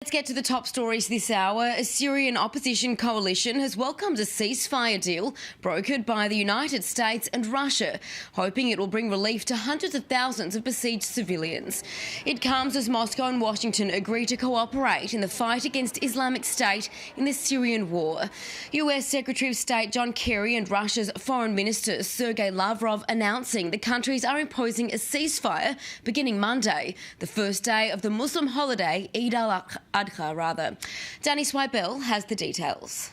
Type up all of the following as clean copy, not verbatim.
Let's get to the top stories this hour. A Syrian opposition coalition has welcomed a ceasefire deal brokered by the United States and Russia, hoping it will bring relief to hundreds of thousands of besieged civilians. It comes as Moscow and Washington agree to cooperate in the fight against Islamic State in the Syrian war. US Secretary of State John Kerry and Russia's Foreign Minister Sergei Lavrov announcing the countries are imposing a ceasefire beginning Monday, the first day of the Muslim holiday Eid al-Adha. Danny Swibel has the details.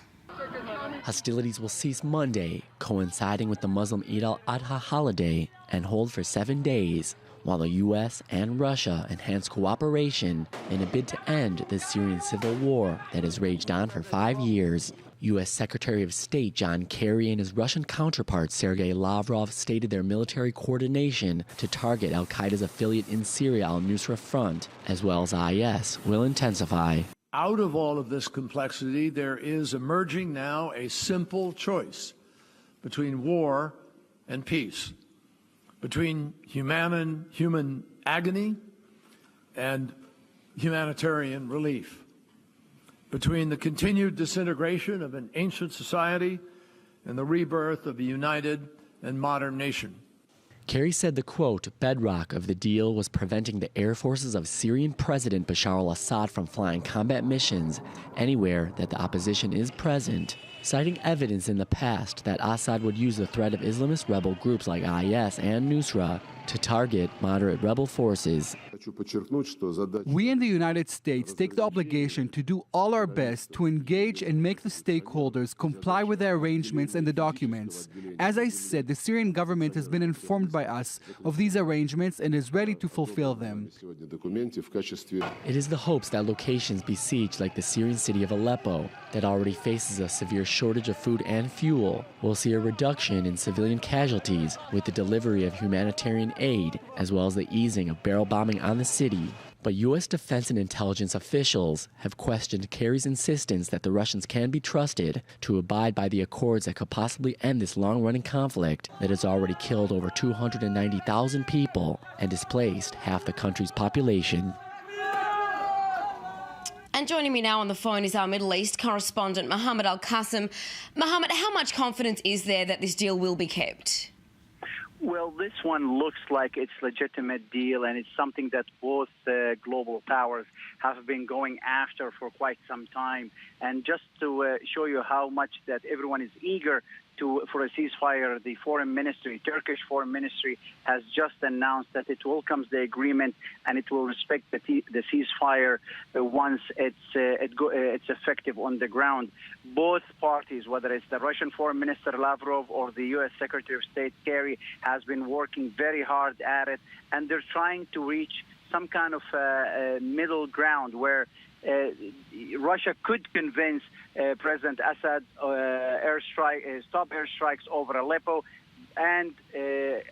Hostilities will cease Monday, coinciding with the Muslim Eid al-Adha holiday, and hold for 7 days, while the U.S. and Russia enhance cooperation in a bid to end the Syrian civil war that has raged on for 5 years. U.S. Secretary of State John Kerry and his Russian counterpart Sergei Lavrov stated their military coordination to target al-Qaeda's affiliate in Syria al-Nusra Front, as well as IS, will intensify. Out of all of this complexity, there is emerging now a simple choice between war and peace, between human agony and humanitarian relief, between the continued disintegration of an ancient society and the rebirth of a united and modern nation. Kerry said the, quote, bedrock of the deal was preventing the air forces of Syrian President Bashar al-Assad from flying combat missions anywhere that the opposition is present, citing evidence in the past that Assad would use the threat of Islamist rebel groups like IS and Nusra to target moderate rebel forces. We in the United States take the obligation to do all our best to engage and make the stakeholders comply with the arrangements and the documents. As I said, the Syrian government has been informed by us of these arrangements and is ready to fulfill them. It is the hopes that locations besieged like the Syrian city of Aleppo, that already faces a severe shortage of food and fuel, will see a reduction in civilian casualties with the delivery of humanitarian aid, as well as the easing of barrel bombing on the city. But U.S. defense and intelligence officials have questioned Kerry's insistence that the Russians can be trusted to abide by the accords that could possibly end this long-running conflict that has already killed over 290,000 people and displaced half the country's population. And joining me now on the phone is our Middle East correspondent, Mohammed Al-Qasim. Mohammed, how much confidence is there that this deal will be kept? Well, this one looks like it's a legitimate deal, and it's something that both global powers have been going after for quite some time. And just to show you how much that everyone is eager for a ceasefire, the Turkish Foreign Ministry has just announced that it welcomes the agreement and it will respect the ceasefire once it's effective on the ground. Both parties, whether it's the Russian Foreign Minister Lavrov or the U.S. Secretary of State Kerry, has been working very hard at it, and they're trying to reach some kind of middle ground where Russia could convince President Assad stop airstrikes over Aleppo, and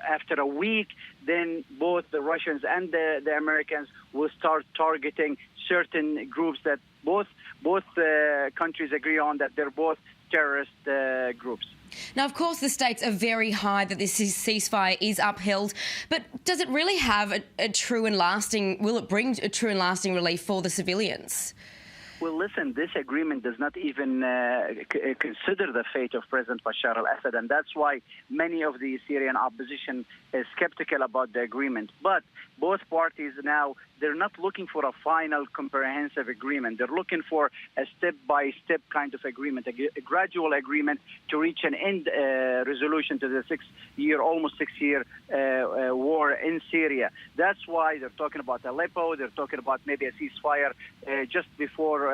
after a week, then both the Russians and the Americans will start targeting certain groups that both countries agree on that they're both terrorist groups. Now, of course, the stakes are very high that this ceasefire is upheld, but does it really have will it bring a true and lasting relief for the civilians? Well, listen, this agreement does not even consider the fate of President Bashar al-Assad, and that's why many of the Syrian opposition is skeptical about the agreement. But both parties now, they're not looking for a final comprehensive agreement. They're looking for a step-by-step kind of agreement, a gradual agreement to reach an end resolution to the almost six-year war in Syria. That's why they're talking about Aleppo. They're talking about maybe a ceasefire just before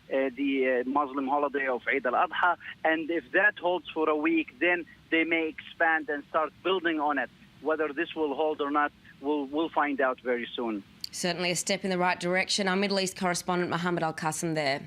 the Muslim holiday of Eid al-Adha. And if that holds for a week, then they may expand and start building on it. Whether this will hold or not, we'll find out very soon. Certainly a step in the right direction. Our Middle East correspondent, Mohammed Al-Qasim there.